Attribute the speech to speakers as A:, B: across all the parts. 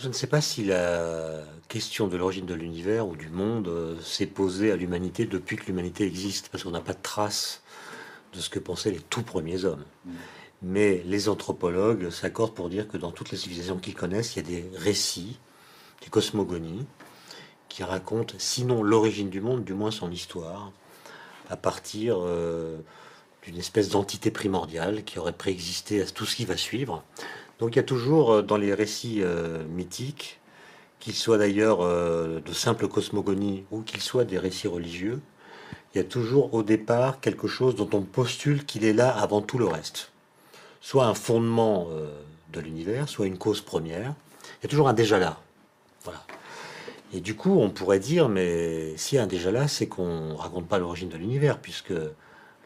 A: Je ne sais pas si la question de l'origine de l'univers ou du monde s'est posée à l'humanité depuis que l'humanité existe, parce qu'on n'a pas de trace de ce que pensaient les tout premiers hommes.
B: Mm.
A: Mais les anthropologues s'accordent pour dire que dans toutes les civilisations qu'ils connaissent, il y a des récits, des cosmogonies, qui racontent, sinon l'origine du monde, du moins son histoire, à partir d'une espèce d'entité primordiale qui aurait préexisté à tout ce qui va suivre. Donc il y a toujours dans les récits mythiques, qu'ils soient d'ailleurs de simples cosmogonies ou qu'ils soient des récits religieux, il y a toujours au départ quelque chose dont on postule qu'il est là avant tout le reste. Soit un fondement de l'univers, soit une cause première. Il y a toujours un déjà là. Voilà. Et du coup, on pourrait dire, mais s'il y a un déjà là, c'est qu'on ne raconte pas l'origine de l'univers, puisque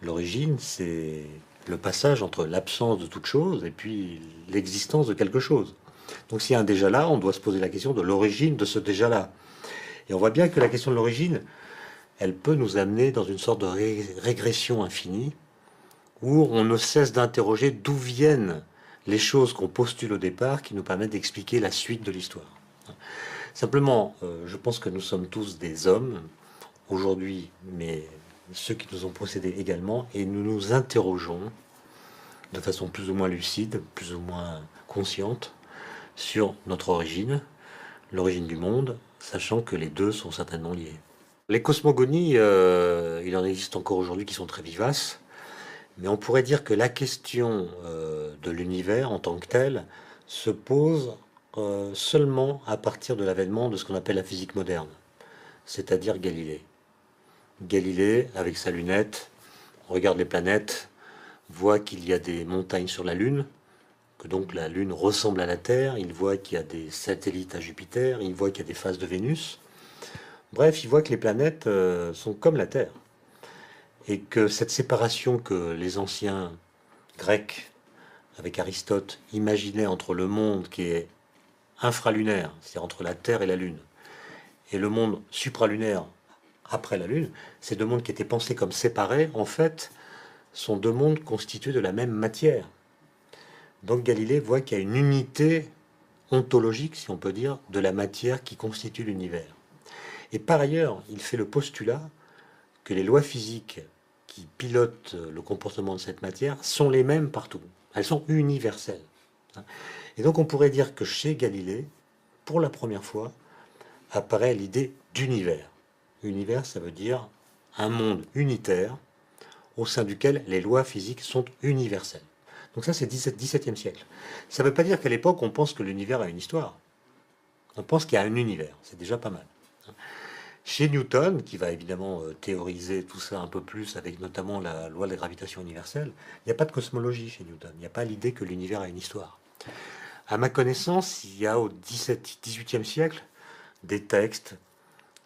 A: l'origine, c'est le passage entre l'absence de toute chose et puis l'existence de quelque chose. Donc s'il y a un déjà là, on doit se poser la question de l'origine de ce déjà là. Et on voit bien que la question de l'origine, elle peut nous amener dans une sorte de régression infinie, où on ne cesse d'interroger d'où viennent les choses qu'on postule au départ qui nous permettent d'expliquer la suite de l'histoire. Simplement, je pense que nous sommes tous des hommes, aujourd'hui, mais ceux qui nous ont précédés également, et nous nous interrogeons de façon plus ou moins lucide, plus ou moins consciente, sur notre origine, l'origine du monde, sachant que les deux sont certainement liés. Les cosmogonies, il en existe encore aujourd'hui qui sont très vivaces, mais on pourrait dire que la question de l'univers en tant que tel se pose seulement à partir de l'avènement de ce qu'on appelle la physique moderne, c'est-à-dire Galilée. Galilée, avec sa lunette, regarde les planètes, voit qu'il y a des montagnes sur la Lune, que donc la Lune ressemble à la Terre, il voit qu'il y a des satellites à Jupiter, il voit qu'il y a des phases de Vénus. Bref, il voit que les planètes sont comme la Terre. Et que cette séparation que les anciens Grecs, avec Aristote, imaginaient entre le monde qui est infralunaire, c'est-à-dire entre la Terre et la Lune, et le monde supralunaire après la Lune, ces deux mondes qui étaient pensés comme séparés, en fait, sont deux mondes constitués de la même matière. Donc Galilée voit qu'il y a une unité ontologique, si on peut dire, de la matière qui constitue l'univers. Et par ailleurs, il fait le postulat que les lois physiques qui pilotent le comportement de cette matière sont les mêmes partout. Elles sont universelles. Et donc on pourrait dire que chez Galilée, pour la première fois, apparaît l'idée d'univers. Univers, ça veut dire un monde unitaire au sein duquel les lois physiques sont universelles. Donc ça, c'est 17e siècle. Ça ne veut pas dire qu'à l'époque, on pense que l'univers a une histoire. On pense qu'il y a un univers. C'est déjà pas mal. Chez Newton, qui va évidemment théoriser tout ça un peu plus avec notamment la loi de la gravitation universelle, il n'y a pas de cosmologie chez Newton. Il n'y a pas l'idée que l'univers a une histoire. À ma connaissance, il y a au 18e siècle des textes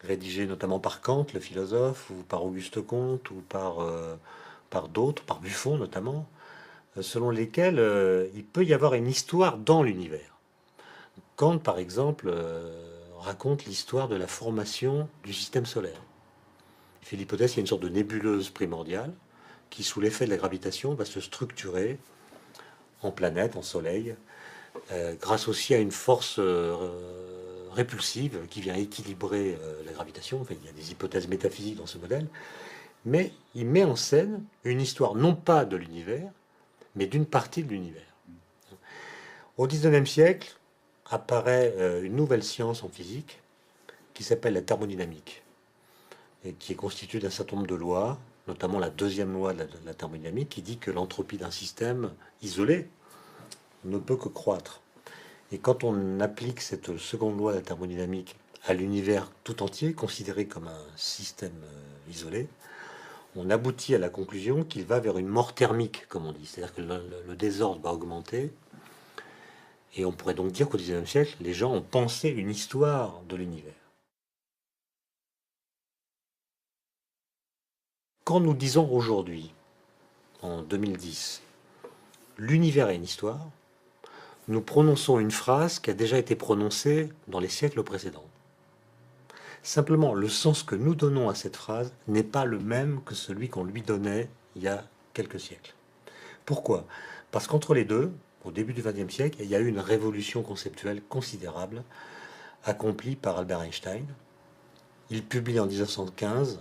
A: rédigés notamment par Kant, le philosophe, ou par Auguste Comte, ou par d'autres, par Buffon notamment, selon lesquels il peut y avoir une histoire dans l'univers. Kant, par exemple, raconte l'histoire de la formation du système solaire. Il fait l'hypothèse qu'il y a une sorte de nébuleuse primordiale qui, sous l'effet de la gravitation, va se structurer en planète, en soleil, grâce aussi à une force répulsive qui vient équilibrer la gravitation. Enfin, il y a des hypothèses métaphysiques dans ce modèle, mais il met en scène une histoire non pas de l'univers, mais d'une partie de l'univers. Au XIXe siècle apparaît une nouvelle science en physique qui s'appelle la thermodynamique, et qui est constituée d'un certain nombre de lois, notamment la deuxième loi de la thermodynamique, qui dit que l'entropie d'un système isolé ne peut que croître. Et quand on applique cette seconde loi de la thermodynamique à l'univers tout entier, considéré comme un système isolé, on aboutit à la conclusion qu'il va vers une mort thermique, comme on dit. C'est-à-dire que le désordre va augmenter. Et on pourrait donc dire qu'au XIXe siècle, les gens ont pensé une histoire de l'univers. Quand nous disons aujourd'hui, en 2010, l'univers a une histoire, nous prononçons une phrase qui a déjà été prononcée dans les siècles précédents. Simplement, le sens que nous donnons à cette phrase n'est pas le même que celui qu'on lui donnait il y a quelques siècles. Pourquoi? Parce qu'entre les deux, au début du XXe siècle, il y a eu une révolution conceptuelle considérable accomplie par Albert Einstein. Il publie en 1915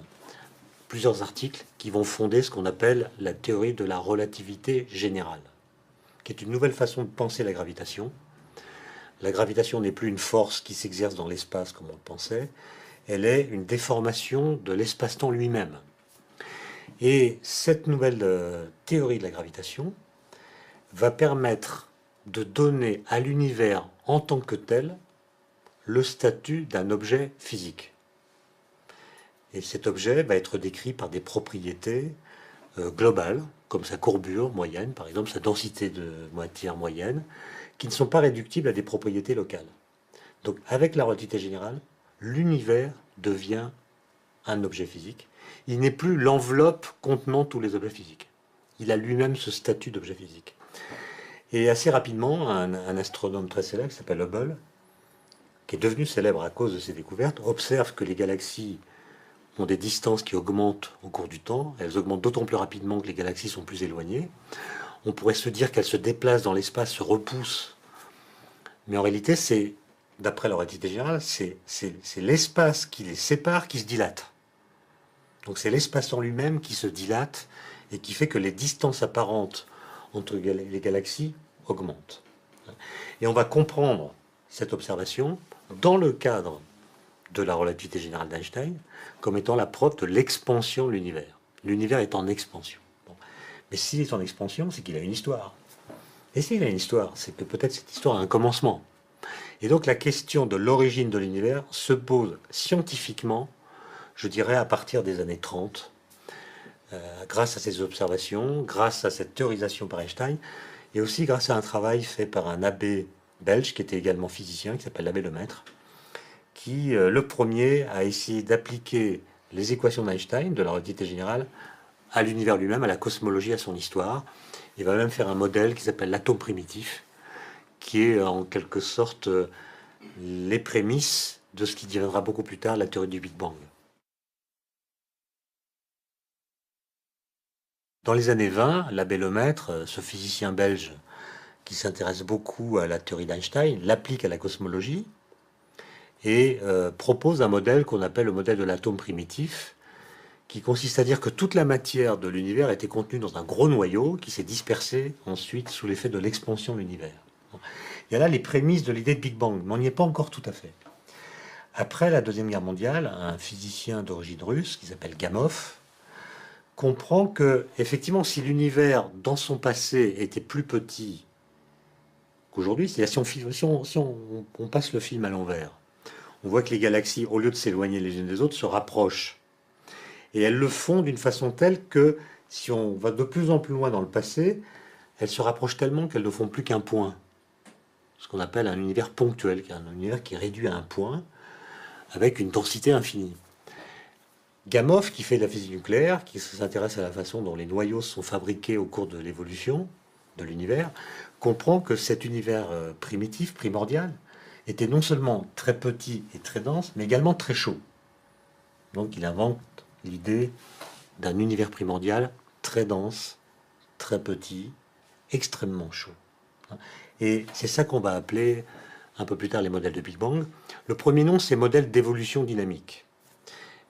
A: plusieurs articles qui vont fonder ce qu'on appelle la théorie de la relativité générale, qui est une nouvelle façon de penser la gravitation. La gravitation n'est plus une force qui s'exerce dans l'espace comme on le pensait, elle est une déformation de l'espace-temps lui-même. Et cette nouvelle théorie de la gravitation va permettre de donner à l'univers en tant que tel le statut d'un objet physique. Et cet objet va être décrit par des propriétés globales, comme sa courbure moyenne, par exemple sa densité de matière moyenne, qui ne sont pas réductibles à des propriétés locales. Donc avec la relativité générale, l'univers devient un objet physique. Il n'est plus l'enveloppe contenant tous les objets physiques. Il a lui-même ce statut d'objet physique. Et assez rapidement, un astronome très célèbre qui s'appelle Hubble, qui est devenu célèbre à cause de ses découvertes, observe que les galaxies ont des distances qui augmentent au cours du temps. Elles augmentent d'autant plus rapidement que les galaxies sont plus éloignées. On pourrait se dire qu'elles se déplacent dans l'espace, se repoussent. Mais en réalité, c'est, d'après la relativité générale, c'est l'espace qui les sépare qui se dilate. Donc c'est l'espace en lui-même qui se dilate et qui fait que les distances apparentes entre les galaxies augmentent. Et on va comprendre cette observation dans le cadre de la relativité générale d'Einstein comme étant la preuve de l'expansion de l'univers. L'univers est en expansion. Bon. Mais s'il est en expansion, c'est qu'il a une histoire. Et s'il a une histoire, c'est que peut-être cette histoire a un commencement. Et donc la question de l'origine de l'univers se pose scientifiquement, je dirais à partir des années 30, grâce à ces observations, grâce à cette théorisation par Einstein, et aussi grâce à un travail fait par un abbé belge qui était également physicien, qui s'appelle l'abbé Lemaître, qui, le premier, a essayé d'appliquer les équations d'Einstein, de la relativité générale, à l'univers lui-même, à la cosmologie, à son histoire. Il va même faire un modèle qui s'appelle l'atome primitif, qui est en quelque sorte les prémices de ce qui deviendra beaucoup plus tard la théorie du Big Bang. Dans les années 20, l'abbé Lemaître, ce physicien belge qui s'intéresse beaucoup à la théorie d'Einstein, l'applique à la cosmologie et propose un modèle qu'on appelle le modèle de l'atome primitif, qui consiste à dire que toute la matière de l'univers était contenue dans un gros noyau qui s'est dispersé ensuite sous l'effet de l'expansion de l'univers. Il y a là les prémices de l'idée de Big Bang, mais on n'y est pas encore tout à fait. Après la Deuxième Guerre mondiale, un physicien d'origine russe qui s'appelle Gamov comprend que, effectivement, si l'univers, dans son passé, était plus petit qu'aujourd'hui, c'est-à-dire si on passe le film à l'envers, on voit que les galaxies, au lieu de s'éloigner les unes des autres, se rapprochent. Et elles le font d'une façon telle que, si on va de plus en plus loin dans le passé, elles se rapprochent tellement qu'elles ne font plus qu'un point. Ce qu'on appelle un univers ponctuel, un univers qui est réduit à un point, avec une densité infinie. Gamow, qui fait de la physique nucléaire, qui s'intéresse à la façon dont les noyaux sont fabriqués au cours de l'évolution de l'univers, comprend que cet univers primitif, primordial, était non seulement très petit et très dense, mais également très chaud. Donc il invente l'idée d'un univers primordial très dense, très petit, extrêmement chaud. Et c'est ça qu'on va appeler un peu plus tard les modèles de Big Bang. Le premier nom, c'est modèle d'évolution dynamique.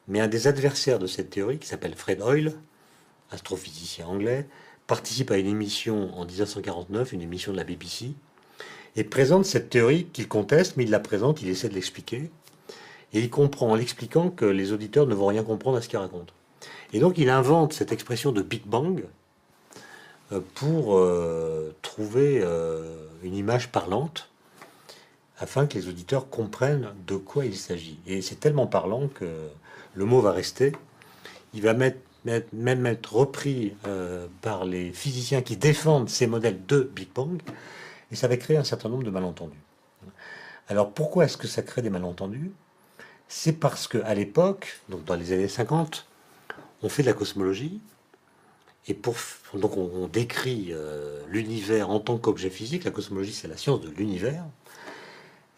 A: Mais un des adversaires de cette théorie, qui s'appelle Fred Hoyle, astrophysicien anglais, participe à une émission en 1949, une émission de la BBC, et présente cette théorie qu'il conteste, mais il la présente, il essaie de l'expliquer, et il comprend en l'expliquant que les auditeurs ne vont rien comprendre à ce qu'il raconte. Et donc il invente cette expression de Big Bang pour trouver une image parlante, afin que les auditeurs comprennent de quoi il s'agit. Et c'est tellement parlant que le mot va rester. Il va même être repris par les physiciens qui défendent ces modèles de Big Bang, et ça va créer un certain nombre de malentendus. Alors pourquoi est-ce que ça crée des malentendus? C'est parce qu'à l'époque, donc dans les années 50, on fait de la cosmologie, et donc on décrit l'univers en tant qu'objet physique. La cosmologie, c'est la science de l'univers.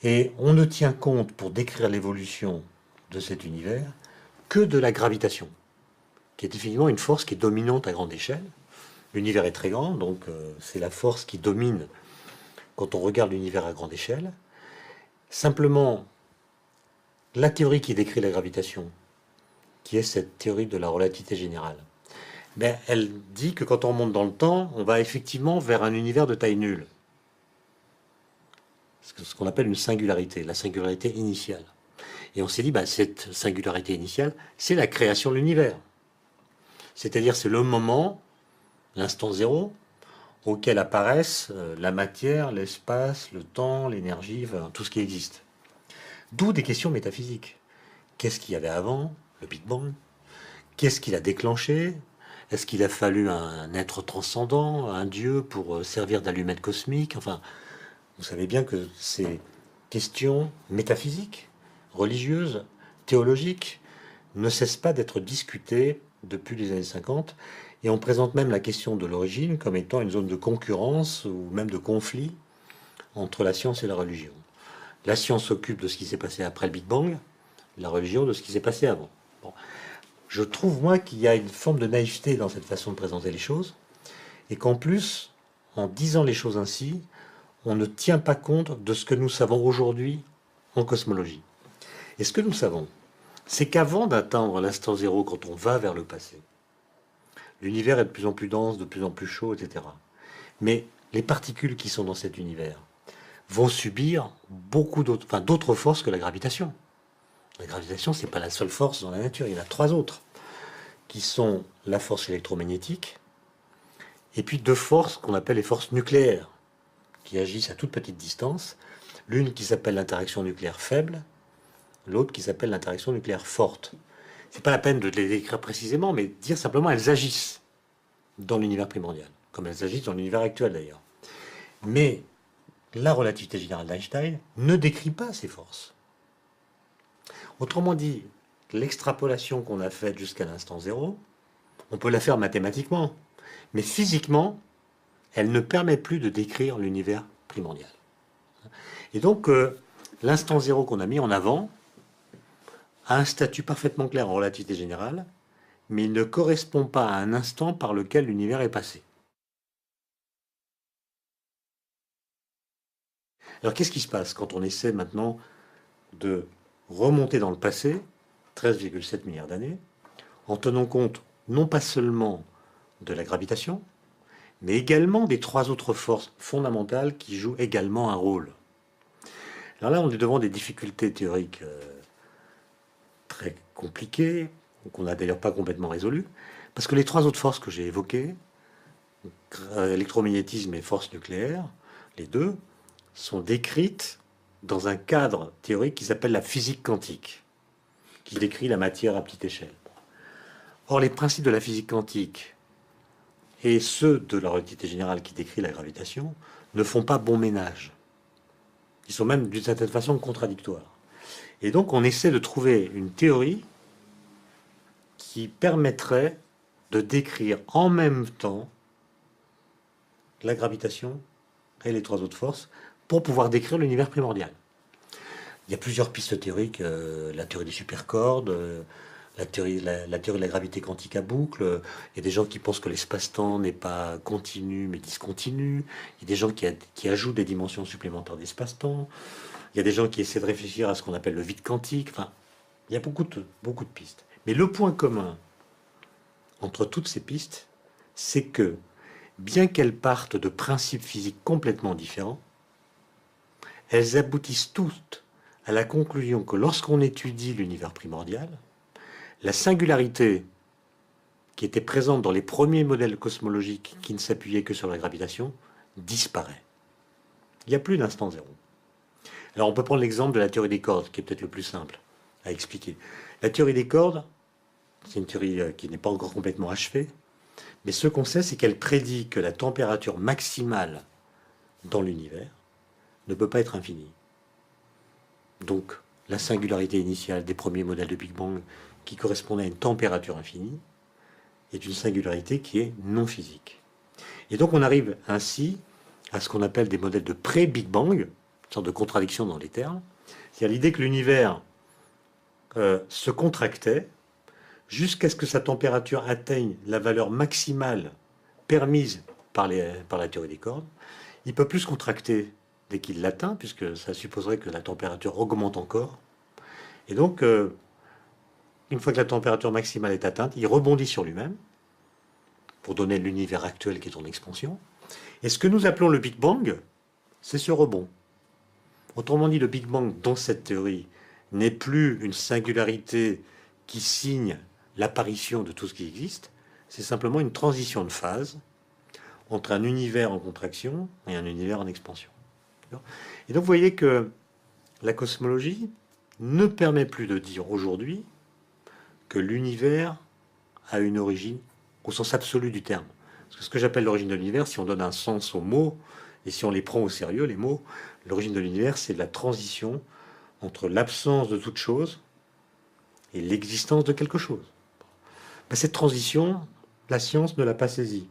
A: Et on ne tient compte, pour décrire l'évolution de cet univers, que de la gravitation, qui est effectivement une force qui est dominante à grande échelle. L'univers est très grand, donc c'est la force qui domine quand on regarde l'univers à grande échelle. Simplement, la théorie qui décrit la gravitation, qui est cette théorie de la relativité générale, ben, elle dit que quand on remonte dans le temps, on va effectivement vers un univers de taille nulle. Ce qu'on appelle une singularité, la singularité initiale. Et on s'est dit, ben, cette singularité initiale, c'est la création de l'univers. C'est-à-dire, c'est le moment, l'instant zéro, auquel apparaissent la matière, l'espace, le temps, l'énergie, enfin, tout ce qui existe. D'où des questions métaphysiques. Qu'est-ce qu'il y avait avant, le Big Bang? Qu'est-ce qui l'a déclenché? Est-ce qu'il a fallu un être transcendant, un dieu, pour servir d'allumette cosmique? Enfin, vous savez bien que ces questions métaphysiques, religieuses, théologiques, ne cessent pas d'être discutées depuis les années 50, et on présente même la question de l'origine comme étant une zone de concurrence ou même de conflit entre la science et la religion. La science s'occupe de ce qui s'est passé après le Big Bang, la religion de ce qui s'est passé avant. Bon. Je trouve, moi, qu'il y a une forme de naïveté dans cette façon de présenter les choses, et qu'en plus, en disant les choses ainsi, on ne tient pas compte de ce que nous savons aujourd'hui en cosmologie. Et ce que nous savons, c'est qu'avant d'atteindre l'instant zéro, quand on va vers le passé, l'univers est de plus en plus dense, de plus en plus chaud, etc. Mais les particules qui sont dans cet univers vont subir beaucoup d'autres forces que la gravitation. La gravitation, ce n'est pas la seule force dans la nature, il y en a 3 autres, qui sont la force électromagnétique, et puis 2 forces qu'on appelle les forces nucléaires, qui agissent à toute petite distance, l'une qui s'appelle l'interaction nucléaire faible, l'autre qui s'appelle l'interaction nucléaire forte. C'est pas la peine de les décrire précisément, mais dire simplement elles agissent dans l'univers primordial, comme elles agissent dans l'univers actuel d'ailleurs. Mais la relativité générale d'Einstein ne décrit pas ces forces. Autrement dit, l'extrapolation qu'on a faite jusqu'à l'instant zéro, on peut la faire mathématiquement, mais physiquement, elle ne permet plus de décrire l'univers primordial. Et donc, l'instant zéro qu'on a mis en avant a un statut parfaitement clair en relativité générale, mais il ne correspond pas à un instant par lequel l'univers est passé. Alors qu'est-ce qui se passe quand on essaie maintenant de remonter dans le passé, 13,7 milliards d'années, en tenant compte non pas seulement de la gravitation, mais également des 3 autres forces fondamentales qui jouent également un rôle. Alors là, on est devant des difficultés théoriques très compliquées, qu'on n'a d'ailleurs pas complètement résolues, parce que les 3 autres forces que j'ai évoquées, électromagnétisme et force nucléaire, les deux, sont décrites dans un cadre théorique qui s'appelle la physique quantique, qui décrit la matière à petite échelle. Or, les principes de la physique quantique et ceux de la relativité générale qui décrit la gravitation ne font pas bon ménage. Ils sont même d'une certaine façon contradictoires. Et donc, on essaie de trouver une théorie qui permettrait de décrire en même temps la gravitation et les 3 autres forces pour pouvoir décrire l'univers primordial. Il y a plusieurs pistes théoriques, la théorie des supercordes, la théorie de la gravité quantique à boucle. Il y a des gens qui pensent que l'espace-temps n'est pas continu mais discontinu. Il y a des gens qui ajoutent des dimensions supplémentaires d'espace-temps. Il y a des gens qui essaient de réfléchir à ce qu'on appelle le vide quantique. Enfin, il y a beaucoup de pistes. Mais le point commun entre toutes ces pistes, c'est que, bien qu'elles partent de principes physiques complètement différents, elles aboutissent toutes à la conclusion que lorsqu'on étudie l'univers primordial, la singularité qui était présente dans les premiers modèles cosmologiques qui ne s'appuyaient que sur la gravitation disparaît. Il n'y a plus d'instant zéro. Alors on peut prendre l'exemple de la théorie des cordes, qui est peut-être le plus simple à expliquer. La théorie des cordes, c'est une théorie qui n'est pas encore complètement achevée, mais ce qu'on sait, c'est qu'elle prédit que la température maximale dans l'univers ne peut pas être infinie. Donc, la singularité initiale des premiers modèles de Big Bang, qui correspondait à une température infinie, est une singularité qui est non physique. Et donc, on arrive ainsi à ce qu'on appelle des modèles de pré-Big Bang, une sorte de contradiction dans les termes, c'est-à-dire l'idée que l'univers se contractait jusqu'à ce que sa température atteigne la valeur maximale permise par la théorie des cordes. Il ne peut plus se contracter dès qu'il l'atteint, puisque ça supposerait que la température augmente encore. Et donc, une fois que la température maximale est atteinte, il rebondit sur lui-même, pour donner l'univers actuel qui est en expansion. Et ce que nous appelons le Big Bang, c'est ce rebond. Autrement dit, le Big Bang, dans cette théorie, n'est plus une singularité qui signe l'apparition de tout ce qui existe, c'est simplement une transition de phase entre un univers en contraction et un univers en expansion. Et donc vous voyez que la cosmologie ne permet plus de dire aujourd'hui que l'univers a une origine au sens absolu du terme. Parce que ce que j'appelle l'origine de l'univers, si on donne un sens aux mots, et si on les prend au sérieux, les mots, l'origine de l'univers, c'est la transition entre l'absence de toute chose et l'existence de quelque chose. Ben, cette transition, la science ne l'a pas saisie.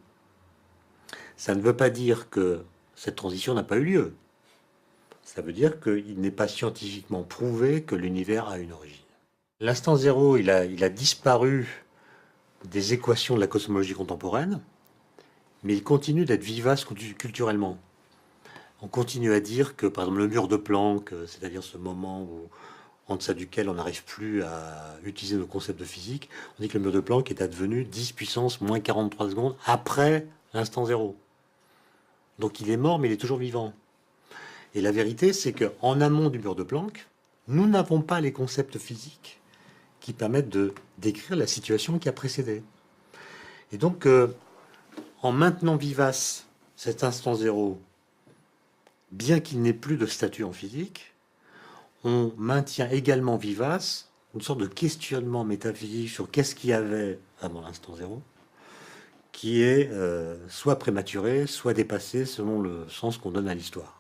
A: Ça ne veut pas dire que cette transition n'a pas eu lieu. Ça veut dire qu'il n'est pas scientifiquement prouvé que l'univers a une origine. L'instant zéro, il a disparu des équations de la cosmologie contemporaine, mais il continue d'être vivace culturellement. On continue à dire que, par exemple, le mur de Planck, c'est-à-dire ce moment où, en deçà duquel on n'arrive plus à utiliser nos concepts de physique, on dit que le mur de Planck est advenu 10 puissance moins 43 secondes après l'instant zéro. Donc il est mort, mais il est toujours vivant. Et la vérité, c'est qu'en amont du mur de Planck, nous n'avons pas les concepts physiques qui permettent de décrire la situation qui a précédé. Et donc, en maintenant vivace cet instant zéro, bien qu'il n'ait plus de statut en physique, on maintient également vivace une sorte de questionnement métaphysique sur qu'est-ce qu'il y avait avant l'instant zéro, qui est soit prématuré, soit dépassé selon le sens qu'on donne à l'histoire.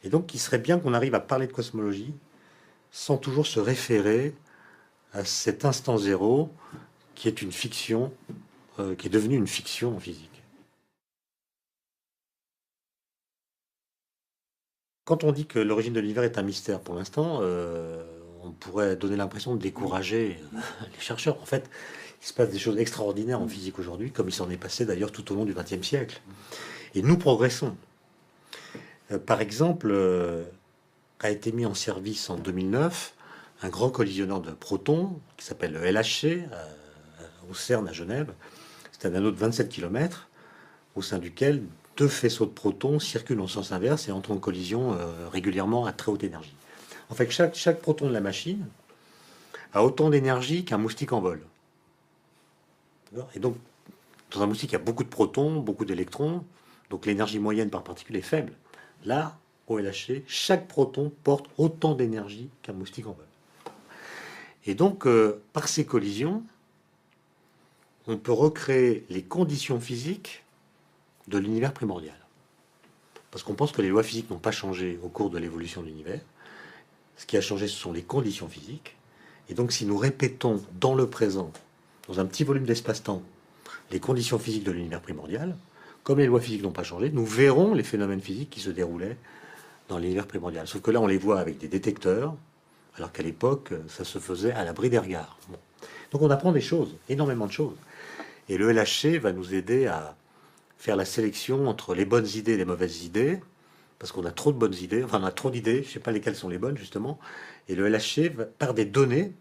A: Et donc, il serait bien qu'on arrive à parler de cosmologie sans toujours se référer à cet instant zéro qui est une fiction, qui est devenue une fiction en physique. Quand on dit que l'origine de l'univers est un mystère pour l'instant, on pourrait donner l'impression de décourager les chercheurs. En fait, il se passe des choses extraordinaires en physique aujourd'hui, comme il s'en est passé d'ailleurs tout au long du XXe siècle. Et nous progressons. Par exemple, a été mis en service en 2009 un grand collisionneur de protons qui s'appelle le LHC au CERN à Genève. C'est un anneau de 27 km au sein duquel deux faisceaux de protons circulent en sens inverse et entrent en collision régulièrement à très haute énergie. En fait, chaque proton de la machine a autant d'énergie qu'un moustique en vol. Et donc, dans un moustique, il y a beaucoup de protons, beaucoup d'électrons, donc l'énergie moyenne par particule est faible. Là, au LHC, chaque proton porte autant d'énergie qu'un moustique en vol. Et donc, par ces collisions, on peut recréer les conditions physiques de l'univers primordial. Parce qu'on pense que les lois physiques n'ont pas changé au cours de l'évolution de l'univers. Ce qui a changé, ce sont les conditions physiques. Et donc, si nous répétons dans le présent, dans un petit volume d'espace-temps, les conditions physiques de l'univers primordial, comme les lois physiques n'ont pas changé, nous verrons les phénomènes physiques qui se déroulaient dans l'univers primordial. Sauf que là, on les voit avec des détecteurs, alors qu'à l'époque, ça se faisait à l'abri des regards. Bon. Donc on apprend des choses, énormément de choses. Et le LHC va nous aider à faire la sélection entre les bonnes idées et les mauvaises idées, parce qu'on a trop de bonnes idées, enfin on a trop d'idées, je ne sais pas lesquelles sont les bonnes justement, et le LHC, par des données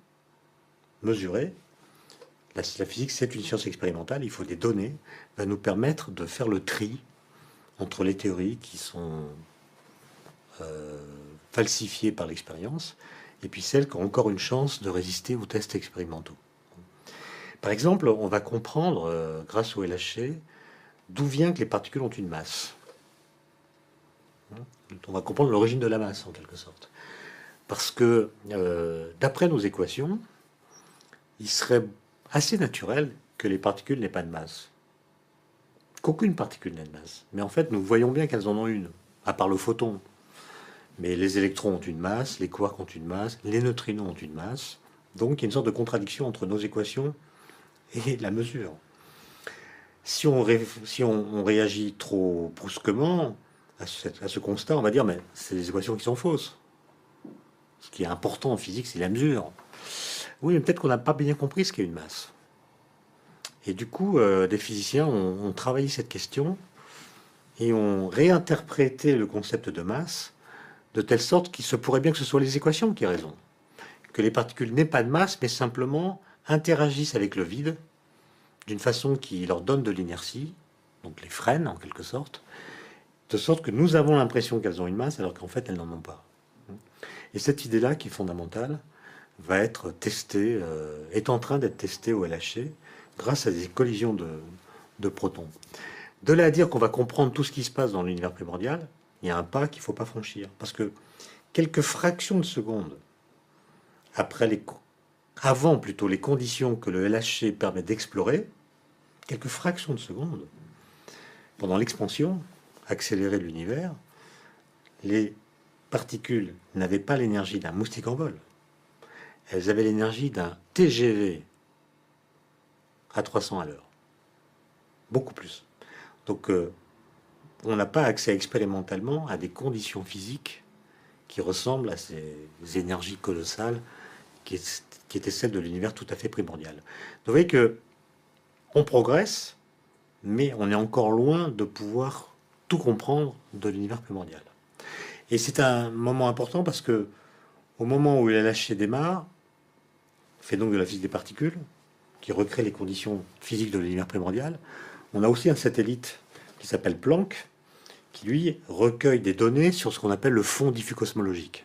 A: mesurées, la physique c'est une science expérimentale, il faut des données, va nous permettre de faire le tri entre les théories qui sont falsifiées par l'expérience, et puis celles qui ont encore une chance de résister aux tests expérimentaux. Par exemple, on va comprendre, grâce au LHC, d'où vient que les particules ont une masse. On va comprendre l'origine de la masse, en quelque sorte. Parce que, d'après nos équations, il serait assez naturel que les particules n'aient pas de masse. Qu'aucune particule n'ait de masse. Mais en fait, nous voyons bien qu'elles en ont une, à part le photon. Mais les électrons ont une masse, les quarks ont une masse, les neutrinos ont une masse. Donc, il y a une sorte de contradiction entre nos équations et la mesure. Si on réagit trop brusquement à ce constat, on va dire, mais c'est des équations qui sont fausses. Ce qui est important en physique, c'est la mesure. Oui, mais peut-être qu'on n'a pas bien compris ce qu'est une masse. Et du coup, des physiciens ont travaillé cette question et ont réinterprété le concept de masse de telle sorte qu'il se pourrait bien que ce soit les équations qui aient raison. Que les particules n'aient pas de masse, mais simplement interagissent avec le vide d'une façon qui leur donne de l'inertie, donc les freine en quelque sorte, de sorte que nous avons l'impression qu'elles ont une masse alors qu'en fait elles n'en ont pas. Et cette idée-là, qui est fondamentale, va être testée, est en train d'être testée au LHC grâce à des collisions de protons. De là à dire qu'on va comprendre tout ce qui se passe dans l'univers primordial, il y a un pas qu'il ne faut pas franchir. Parce que quelques fractions de secondes avant plutôt les conditions que le LHC permet d'explorer, quelques fractions de secondes, pendant l'expansion accélérée de l'univers, les particules n'avaient pas l'énergie d'un moustique en vol. Elles avaient l'énergie d'un TGV à 300 à l'heure. Beaucoup plus. Donc, on n'a pas accès expérimentalement à des conditions physiques qui ressemblent à ces énergies colossales qui étaient celles de l'univers tout à fait primordial. Donc, vous voyez que on progresse, mais on est encore loin de pouvoir tout comprendre de l'univers primordial. Et c'est un moment important parce que au moment où le LHC démarre, fait donc de la physique des particules, qui recrée les conditions physiques de l'univers primordial, on a aussi un satellite qui s'appelle Planck, qui lui recueille des données sur ce qu'on appelle le fond diffus cosmologique.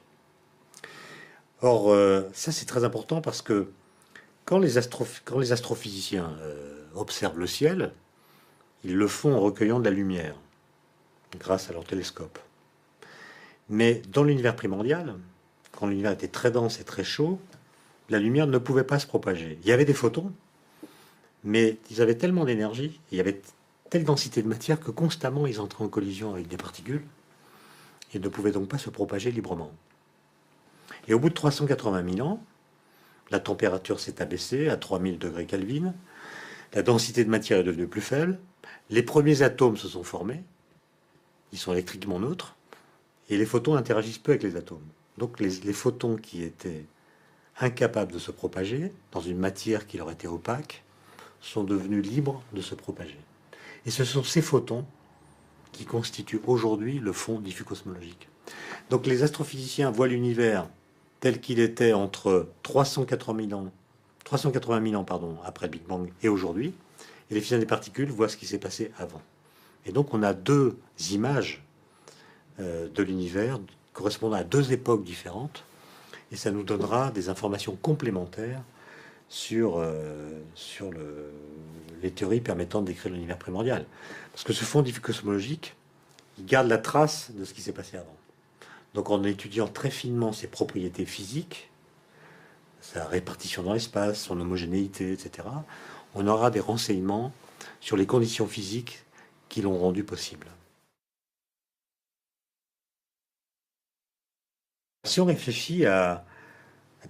A: Or, ça c'est très important parce que quand les astrophysiciens observent le ciel, ils le font en recueillant de la lumière, grâce à leur télescope. Mais dans l'univers primordial, quand l'univers était très dense et très chaud, la lumière ne pouvait pas se propager. Il y avait des photons, mais ils avaient tellement d'énergie, il y avait telle densité de matière que constamment ils entraient en collision avec des particules et ne pouvaient donc pas se propager librement. Et au bout de 380 000 ans, la température s'est abaissée à 3000 degrés Kelvin, la densité de matière est devenue plus faible, les premiers atomes se sont formés, ils sont électriquement neutres, et les photons interagissent peu avec les atomes. Donc les photons qui étaient incapables de se propager dans une matière qui leur était opaque sont devenus libres de se propager. Et ce sont ces photons qui constituent aujourd'hui le fond diffus cosmologique. Donc les astrophysiciens voient l'univers tel qu'il était entre 380 000 ans après le Big Bang et aujourd'hui, et les physiciens des particules voient ce qui s'est passé avant. Et donc on a deux images de l'univers correspondant à deux époques différentes, et ça nous donnera des informations complémentaires sur les théories permettant de décrire l'univers primordial. Parce que ce fond diffus cosmologique, il garde la trace de ce qui s'est passé avant. Donc en étudiant très finement ses propriétés physiques, sa répartition dans l'espace, son homogénéité, etc., on aura des renseignements sur les conditions physiques qui l'ont rendu possible. Si on réfléchit à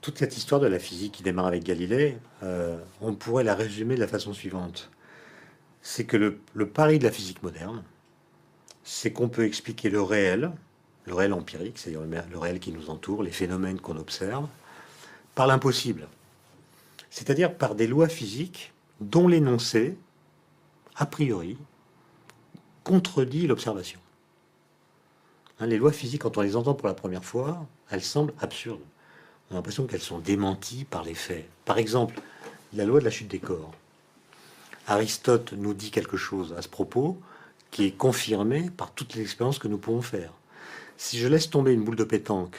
A: toute cette histoire de la physique qui démarre avec Galilée, on pourrait la résumer de la façon suivante. C'est que le pari de la physique moderne, c'est qu'on peut expliquer le réel empirique, c'est-à-dire le réel qui nous entoure, les phénomènes qu'on observe, par l'impossible. C'est-à-dire par des lois physiques dont l'énoncé, a priori, contredit l'observation. Les lois physiques, quand on les entend pour la première fois, elles semblent absurdes. On a l'impression qu'elles sont démenties par les faits. Par exemple, la loi de la chute des corps. Aristote nous dit quelque chose à ce propos qui est confirmé par toutes les expériences que nous pouvons faire. Si je laisse tomber une boule de pétanque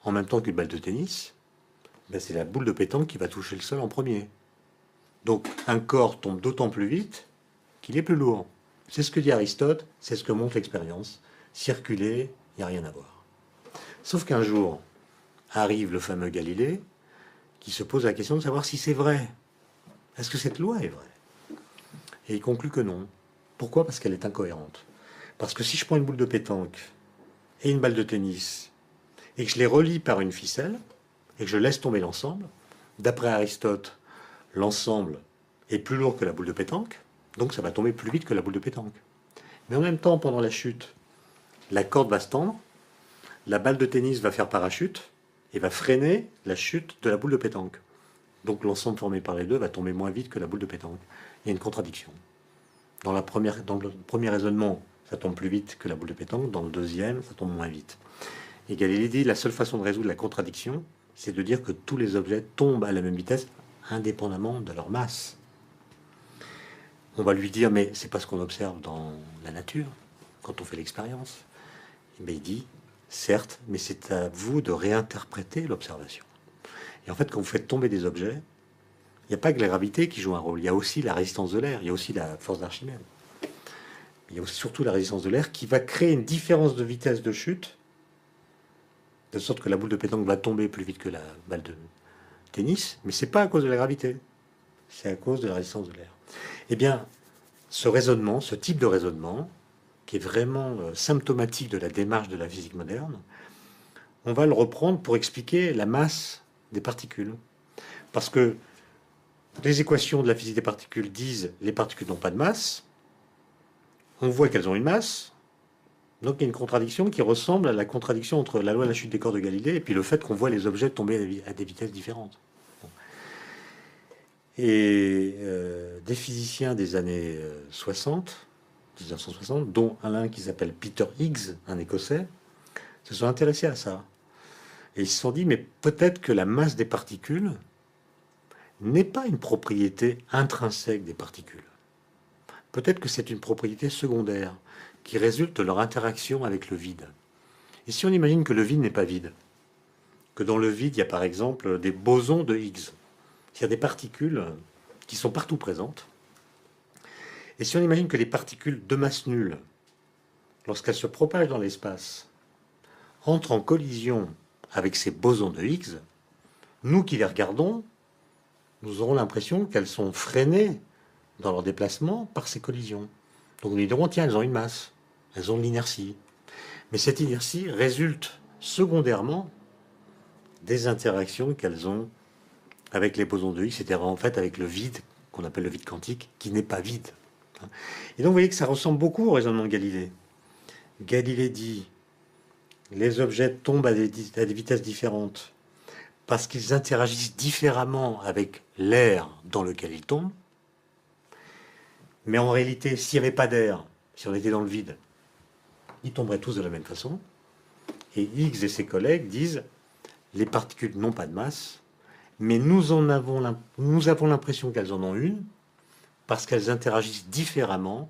A: en même temps qu'une balle de tennis, ben c'est la boule de pétanque qui va toucher le sol en premier. Donc un corps tombe d'autant plus vite qu'il est plus lourd. C'est ce que dit Aristote, c'est ce que montre l'expérience. Circuler, il n'y a rien à voir. Sauf qu'un jour, arrive le fameux Galilée, qui se pose la question de savoir si c'est vrai. Est-ce que cette loi est vraie? Et il conclut que non. Pourquoi? Parce qu'elle est incohérente. Parce que si je prends une boule de pétanque et une balle de tennis, et que je les relie par une ficelle, et que je laisse tomber l'ensemble, d'après Aristote, l'ensemble est plus lourd que la boule de pétanque, donc ça va tomber plus vite que la boule de pétanque. Mais en même temps, pendant la chute, la corde va se tendre, la balle de tennis va faire parachute, et va freiner la chute de la boule de pétanque. Donc l'ensemble formé par les deux va tomber moins vite que la boule de pétanque. Il y a une contradiction. Dans le premier raisonnement, ça tombe plus vite que la boule de pétanque. Dans le deuxième, ça tombe moins vite. Et Galilée dit la seule façon de résoudre la contradiction, c'est de dire que tous les objets tombent à la même vitesse, indépendamment de leur masse. On va lui dire, mais c'est pas ce qu'on observe dans la nature, quand on fait l'expérience. Mais il dit, certes, mais c'est à vous de réinterpréter l'observation. Et en fait, quand vous faites tomber des objets, il n'y a pas que la gravité qui joue un rôle, il y a aussi la résistance de l'air, il y a aussi la force d'Archimède. Il y a aussi surtout la résistance de l'air qui va créer une différence de vitesse de chute, de sorte que la boule de pétanque va tomber plus vite que la balle de tennis, mais c'est pas à cause de la gravité, c'est à cause de la résistance de l'air. Eh bien, ce raisonnement, ce type de raisonnement, qui est vraiment symptomatique de la démarche de la physique moderne, on va le reprendre pour expliquer la masse des particules. Parce que les équations de la physique des particules disent les particules n'ont pas de masse, on voit qu'elles ont une masse, donc il y a une contradiction qui ressemble à la contradiction entre la loi de la chute des corps de Galilée et puis le fait qu'on voit les objets tomber à des vitesses différentes. Et des physiciens des années 60, 1960, dont l'un qui s'appelle Peter Higgs, un Écossais, se sont intéressés à ça. Et ils se sont dit, mais peut-être que la masse des particules n'est pas une propriété intrinsèque des particules. Peut-être que c'est une propriété secondaire qui résulte de leur interaction avec le vide. Et si on imagine que le vide n'est pas vide, que dans le vide, il y a par exemple des bosons de Higgs, c'est-à-dire des particules qui sont partout présentes. Et si on imagine que les particules de masse nulle, lorsqu'elles se propagent dans l'espace, entrent en collision avec ces bosons de Higgs, nous qui les regardons, nous aurons l'impression qu'elles sont freinées dans leur déplacement par ces collisions. Donc nous dirons, tiens, elles ont une masse, elles ont de l'inertie. Mais cette inertie résulte secondairement des interactions qu'elles ont avec les bosons de Higgs, c'est-à-dire en fait avec le vide, qu'on appelle le vide quantique, qui n'est pas vide. Et donc vous voyez que ça ressemble beaucoup au raisonnement de Galilée. Galilée dit, les objets tombent à des vitesses différentes parce qu'ils interagissent différemment avec l'air dans lequel ils tombent. Mais en réalité, s'il n'y avait pas d'air, si on était dans le vide, ils tomberaient tous de la même façon. Et Higgs et ses collègues disent, les particules n'ont pas de masse, mais nous avons l'impression qu'elles en ont une, parce qu'elles interagissent différemment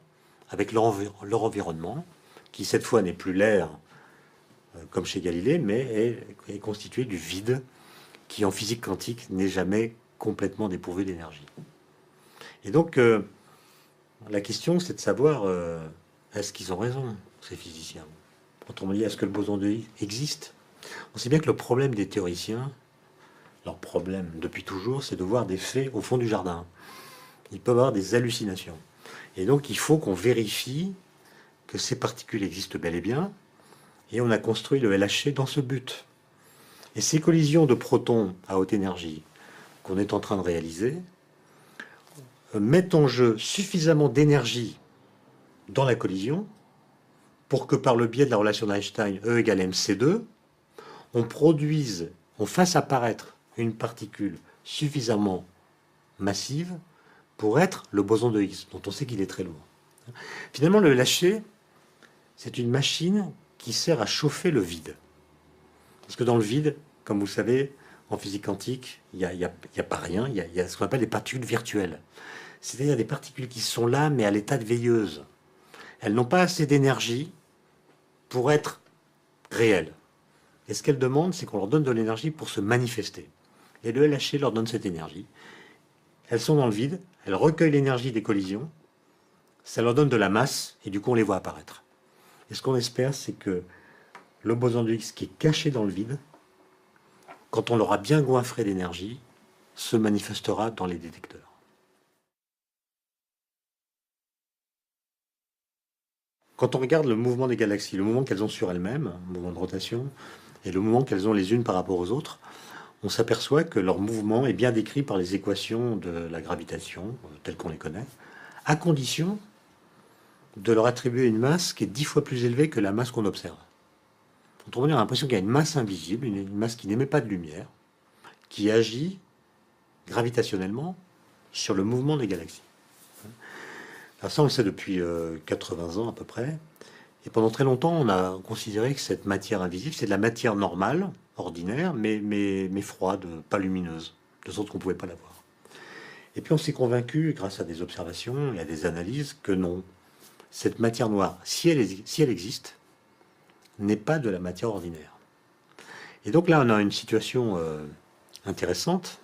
A: avec leur environnement, qui cette fois n'est plus l'air, comme chez Galilée, mais est constitué du vide, qui en physique quantique n'est jamais complètement dépourvu d'énergie. Et donc, la question, c'est de savoir, est-ce qu'ils ont raison, ces physiciens? Autrement dit, est-ce que le boson de Higgs existe? On sait bien que le problème des théoriciens, leur problème depuis toujours, c'est de voir des faits au fond du jardin. Ils peuvent avoir des hallucinations. Et donc, il faut qu'on vérifie que ces particules existent bel et bien, et on a construit le LHC dans ce but. Et ces collisions de protons à haute énergie qu'on est en train de réaliser mettent en jeu suffisamment d'énergie dans la collision pour que par le biais de la relation d'Einstein E égale mc2, on fasse apparaître une particule suffisamment massive pour être le boson de Higgs, dont on sait qu'il est très lourd. Finalement, le LHC, c'est une machine qui sert à chauffer le vide. Parce que dans le vide, comme vous le savez, en physique quantique, il n'y a pas rien, il y a ce qu'on appelle des particules virtuelles. C'est-à-dire des particules qui sont là, mais à l'état de veilleuse. Elles n'ont pas assez d'énergie pour être réelles. Et ce qu'elles demandent, c'est qu'on leur donne de l'énergie pour se manifester. Et le LHC leur donne cette énergie. Elles sont dans le vide, elles recueillent l'énergie des collisions, ça leur donne de la masse, et du coup on les voit apparaître. Et ce qu'on espère, c'est que le boson de Higgs qui est caché dans le vide, quand on l'aura bien goinfré d'énergie, se manifestera dans les détecteurs. Quand on regarde le mouvement des galaxies, le mouvement qu'elles ont sur elles-mêmes, le mouvement de rotation, et le mouvement qu'elles ont les unes par rapport aux autres, on s'aperçoit que leur mouvement est bien décrit par les équations de la gravitation, telles qu'on les connaît, à condition de leur attribuer une masse qui est 10 fois plus élevée que la masse qu'on observe. Autrement dit, on a l'impression qu'il y a une masse invisible, une masse qui n'émet pas de lumière, qui agit gravitationnellement sur le mouvement des galaxies. Alors ça, on le sait depuis 80 ans à peu près. Et pendant très longtemps, on a considéré que cette matière invisible, c'est de la matière normale, ordinaire, mais froide, pas lumineuse, de sorte qu'on ne pouvait pas la voir. Et puis on s'est convaincu, grâce à des observations et à des analyses, que non. Cette matière noire, si elle existe, n'est pas de la matière ordinaire. Et donc là, on a une situation intéressante,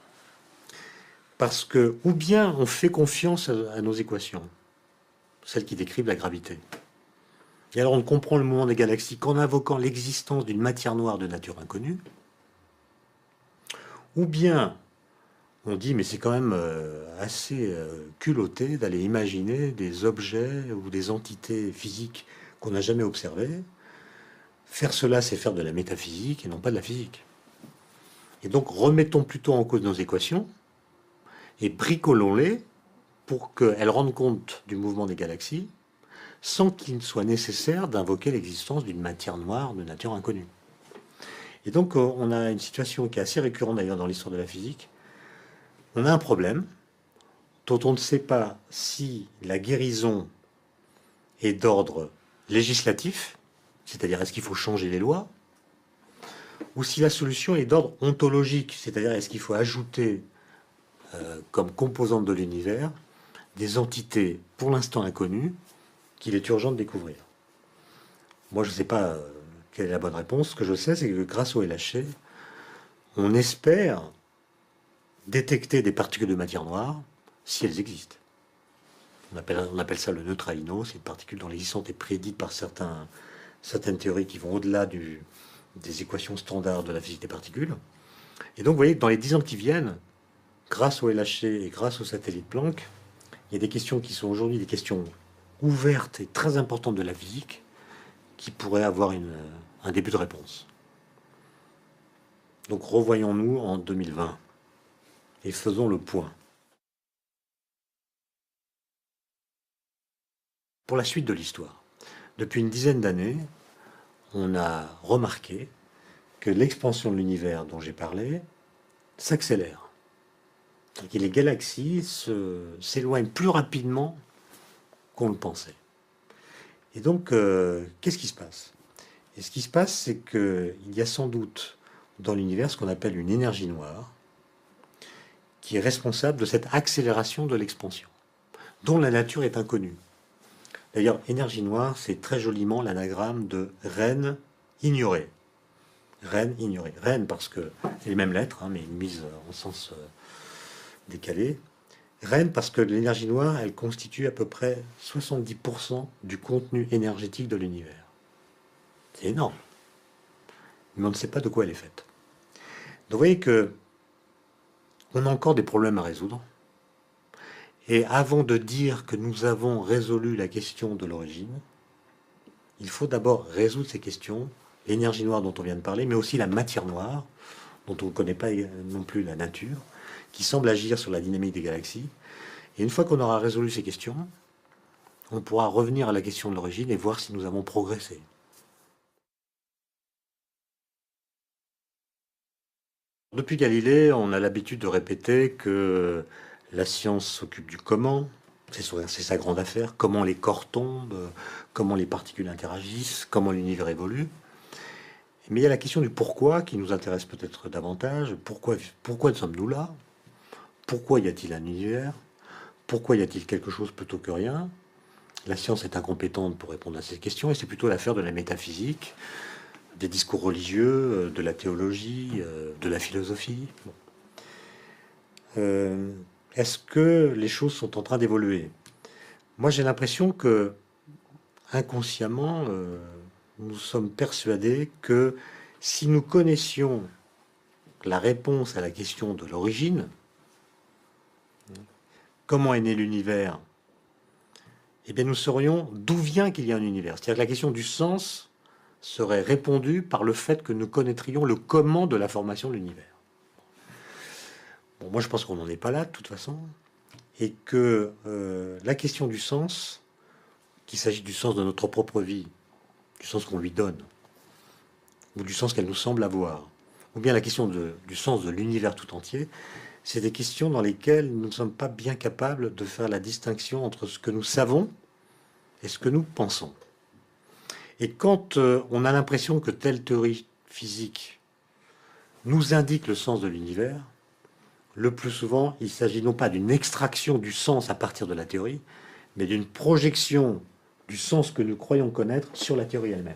A: parce que, ou bien on fait confiance à nos équations, celles qui décrivent la gravité. Et alors on comprend le mouvement des galaxies qu'en invoquant l'existence d'une matière noire de nature inconnue, ou bien on dit mais c'est quand même assez culotté d'aller imaginer des objets ou des entités physiques qu'on n'a jamais observées. Faire cela, c'est faire de la métaphysique et non pas de la physique. Et donc remettons plutôt en cause nos équations et bricolons-les pour qu'elles rendent compte du mouvement des galaxies sans qu'il soit nécessaire d'invoquer l'existence d'une matière noire de nature inconnue. Et donc on a une situation qui est assez récurrente d'ailleurs dans l'histoire de la physique. On a un problème dont on ne sait pas si la guérison est d'ordre législatif, c'est-à-dire est-ce qu'il faut changer les lois, ou si la solution est d'ordre ontologique, c'est-à-dire est-ce qu'il faut ajouter comme composante de l'univers des entités pour l'instant inconnues qu'il est urgent de découvrir. Moi, je ne sais pas quelle est la bonne réponse. Ce que je sais, c'est que grâce au LHC, on espère détecter des particules de matière noire si elles existent. On appelle ça le neutralino. C'est une particule dont l'existence est prédite par certaines théories qui vont au-delà des équations standards de la physique des particules. Et donc, vous voyez que dans les 10 ans qui viennent, grâce au LHC et grâce au satellite Planck, il y a des questions qui sont aujourd'hui des questions ouvertes et très importantes de la physique qui pourraient avoir un début de réponse. Donc revoyons-nous en 2020 et faisons le point. Pour la suite de l'histoire, depuis une dizaine d'années, on a remarqué que l'expansion de l'univers dont j'ai parlé s'accélère. Et les galaxies s'éloignent plus rapidement qu'on le pensait. Et donc, qu'est-ce qui se passe? Et ce qui se passe, c'est qu'il y a sans doute dans l'univers ce qu'on appelle une énergie noire qui est responsable de cette accélération de l'expansion, dont la nature est inconnue. D'ailleurs, énergie noire, c'est très joliment l'anagramme de reine ignorée. Reine ignorée. Reine parce que c'est les mêmes lettres, mais mises en sens décalé. Reine parce que l'énergie noire, elle constitue à peu près 70% du contenu énergétique de l'univers. C'est énorme. Mais on ne sait pas de quoi elle est faite. Donc vous voyez que on a encore des problèmes à résoudre. Et avant de dire que nous avons résolu la question de l'origine, il faut d'abord résoudre ces questions, l'énergie noire dont on vient de parler, mais aussi la matière noire, dont on ne connaît pas non plus la nature, qui semble agir sur la dynamique des galaxies. Et une fois qu'on aura résolu ces questions, on pourra revenir à la question de l'origine et voir si nous avons progressé. Depuis Galilée, on a l'habitude de répéter que la science s'occupe du comment, c'est sa grande affaire, comment les corps tombent, comment les particules interagissent, comment l'univers évolue. Mais il y a la question du pourquoi qui nous intéresse peut-être davantage. Pourquoi sommes-nous là? Pourquoi y a-t-il un univers? Pourquoi y a-t-il quelque chose plutôt que rien? La science est incompétente pour répondre à ces questions et c'est plutôt l'affaire de la métaphysique, des discours religieux, de la théologie, de la philosophie. Est-ce que les choses sont en train d'évoluer? Moi, j'ai l'impression que, inconsciemment, nous sommes persuadés que si nous connaissions la réponse à la question de l'origine, comment est né l'univers, eh bien, nous saurions d'où vient qu'il y a un univers. C'est-à-dire que la question du sens serait répondue par le fait que nous connaîtrions le comment de la formation de l'univers. Bon, moi, je pense qu'on n'en est pas là, de toute façon, et que la question du sens, qu'il s'agit du sens de notre propre vie, du sens qu'on lui donne, ou du sens qu'elle nous semble avoir, ou bien la question du sens de l'univers tout entier, c'est des questions dans lesquelles nous ne sommes pas bien capables de faire la distinction entre ce que nous savons et ce que nous pensons. Et quand on a l'impression que telle théorie physique nous indique le sens de l'univers, le plus souvent, il s'agit non pas d'une extraction du sens à partir de la théorie, mais d'une projection du sens que nous croyons connaître sur la théorie elle-même.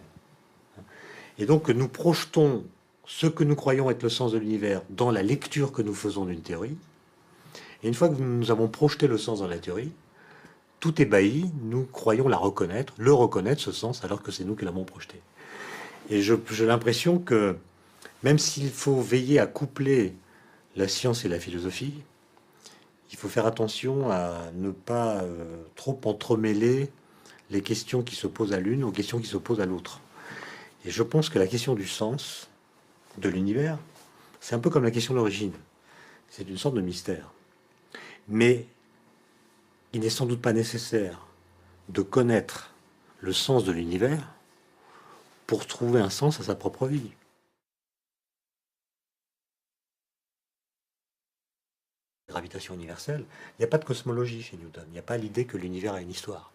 A: Et donc nous projetons ce que nous croyons être le sens de l'univers dans la lecture que nous faisons d'une théorie. Et une fois que nous avons projeté le sens dans la théorie, tout ébahi, nous croyons la reconnaître, le reconnaître ce sens, alors que c'est nous qui l'avons projeté. Et j'ai l'impression que même s'il faut veiller à coupler la science et la philosophie, il faut faire attention à ne pas trop entremêler les questions qui se posent à l'une aux questions qui se posent à l'autre. Et je pense que la question du sens de l'univers, c'est un peu comme la question de l'origine. C'est une sorte de mystère. Mais il n'est sans doute pas nécessaire de connaître le sens de l'univers pour trouver un sens à sa propre vie. Gravitation universelle, il n'y a pas de cosmologie chez Newton, il n'y a pas l'idée que l'univers a une histoire.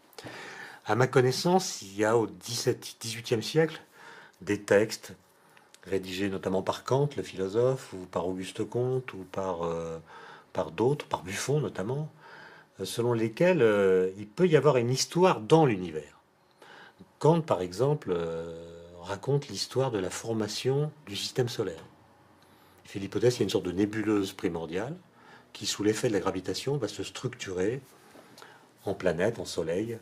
A: À ma connaissance, il y a au XVIIIe siècle des textes rédigés notamment par Kant, le philosophe, ou par Auguste Comte, ou par d'autres, par Buffon notamment, selon lesquels il peut y avoir une histoire dans l'univers. Kant, par exemple, raconte l'histoire de la formation du système solaire. Il fait l'hypothèse qu'il y a une sorte de nébuleuse primordiale qui, sous l'effet de la gravitation, va se structurer en planète, en soleil,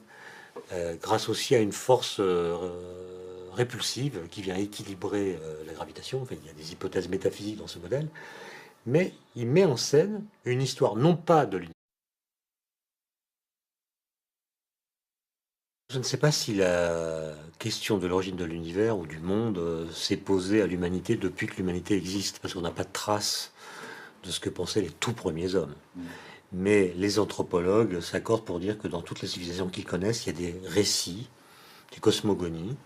A: grâce aussi à une force répulsive qui vient équilibrer la gravitation. Enfin, il y a des hypothèses métaphysiques dans ce modèle, mais il met en scène une histoire non pas de l'univers. Je ne sais pas si la question de l'origine de l'univers ou du monde s'est posée à l'humanité depuis que l'humanité existe, parce qu'on n'a pas de trace de ce que pensaient les tout premiers hommes. Mais les anthropologues s'accordent pour dire que dans toutes les civilisations qu'ils connaissent, il y a des récits, des cosmogonies,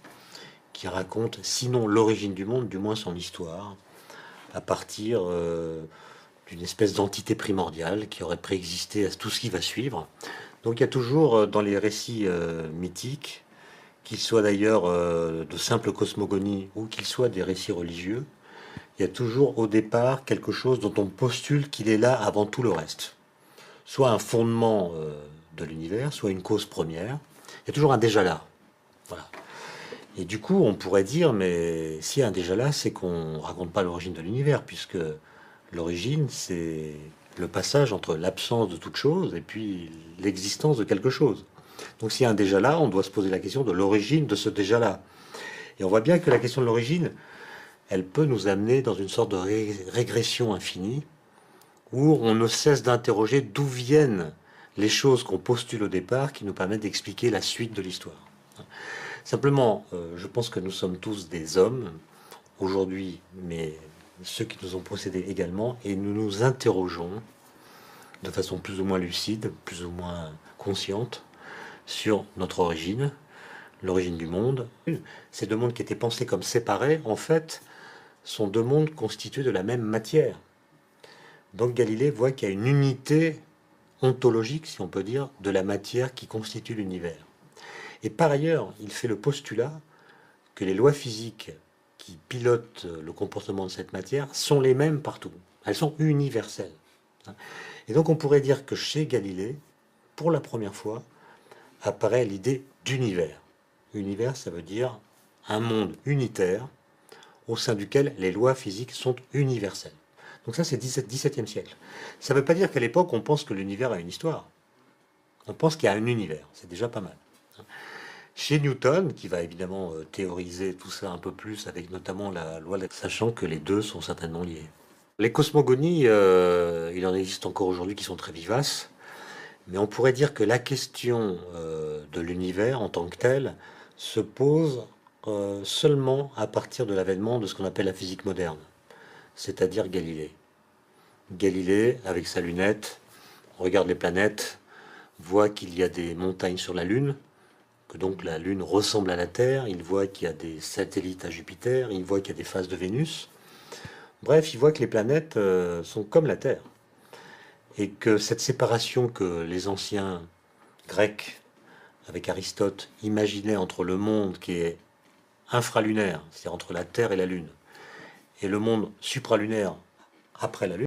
A: qui racontent, sinon l'origine du monde, du moins son histoire, à partir d'une espèce d'entité primordiale qui aurait préexisté à tout ce qui va suivre. Donc il y a toujours dans les récits mythiques, qu'ils soient d'ailleurs de simples cosmogonies ou qu'ils soient des récits religieux, il y a toujours au départ quelque chose dont on postule qu'il est là avant tout le reste. Soit un fondement de l'univers, soit une cause première. Il y a toujours un déjà là. Voilà. Et du coup, on pourrait dire, mais s'il y a un déjà là, c'est qu'on ne raconte pas l'origine de l'univers, puisque l'origine, c'est le passage entre l'absence de toute chose et puis l'existence de quelque chose. Donc s'il y a un déjà là, on doit se poser la question de l'origine de ce déjà là. Et on voit bien que la question de l'origine, elle peut nous amener dans une sorte de régression infinie, où on ne cesse d'interroger d'où viennent les choses qu'on postule au départ qui nous permettent d'expliquer la suite de l'histoire. Simplement, je pense que nous sommes tous des hommes aujourd'hui, mais ceux qui nous ont précédés également, et nous nous interrogeons de façon plus ou moins lucide, plus ou moins consciente, sur notre origine, l'origine du monde. Ces deux mondes qui étaient pensés comme séparés, en fait, sont deux mondes constitués de la même matière. Donc Galilée voit qu'il y a une unité ontologique, si on peut dire, de la matière qui constitue l'univers. Et par ailleurs, il fait le postulat que les lois physiques qui pilotent le comportement de cette matière sont les mêmes partout. Elles sont universelles. Et donc on pourrait dire que chez Galilée, pour la première fois, apparaît l'idée d'univers. Univers, ça veut dire un monde unitaire au sein duquel les lois physiques sont universelles. Donc ça, c'est XVIIe siècle. Ça ne veut pas dire qu'à l'époque, on pense que l'univers a une histoire. On pense qu'il y a un univers. C'est déjà pas mal. Chez Newton, qui va évidemment théoriser tout ça un peu plus, avec notamment la loi, sachant que les deux sont certainement liés. Les cosmogonies, il en existe encore aujourd'hui qui sont très vivaces, mais on pourrait dire que la question de l'univers en tant que tel se pose seulement à partir de l'avènement de ce qu'on appelle la physique moderne, c'est-à-dire Galilée. Galilée, avec sa lunette, regarde les planètes, voit qu'il y a des montagnes sur la Lune, que donc la Lune ressemble à la Terre, il voit qu'il y a des satellites à Jupiter, il voit qu'il y a des phases de Vénus. Bref, il voit que les planètes sont comme la Terre. et que cette séparation que les anciens Grecs, avec Aristote, imaginaient entre le monde qui est infralunaire, c'est-à-dire entre la Terre et la Lune, et le monde supralunaire après la Lune,